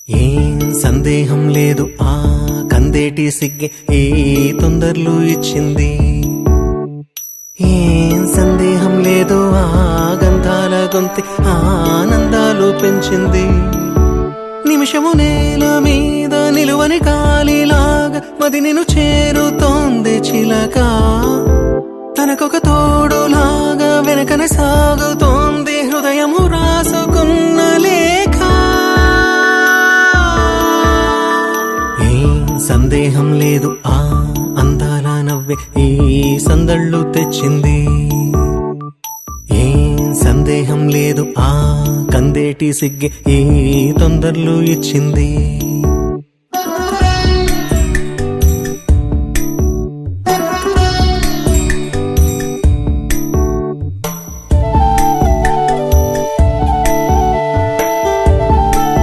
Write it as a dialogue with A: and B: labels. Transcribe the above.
A: ఏం సందేహం లేదు ఆ కందేటి సిగ్గే ఏ తొందరలు ఇచ్చింది. ఏం సందేహం లేదు ఆ గంధాల గొంతి ఆనందాలు పెంచింది. నిమిషము నేల మీద నిలువని గాలిలాగా మది నిన్ను చేరుతోంది చిలక. తనకొక తోడులాగా వెనకనే సాగుతోంది హృదయము రాసుకున్న లేఖ. ఏం సందేహం లేదు ఆ అందాల నవ్వే ఈ సందళ్ళు తెచ్చింది. ఏం సందేహం లేదు ఆ కందేటి సిగ్గే ఈ తొందరలు ఇచ్చింది.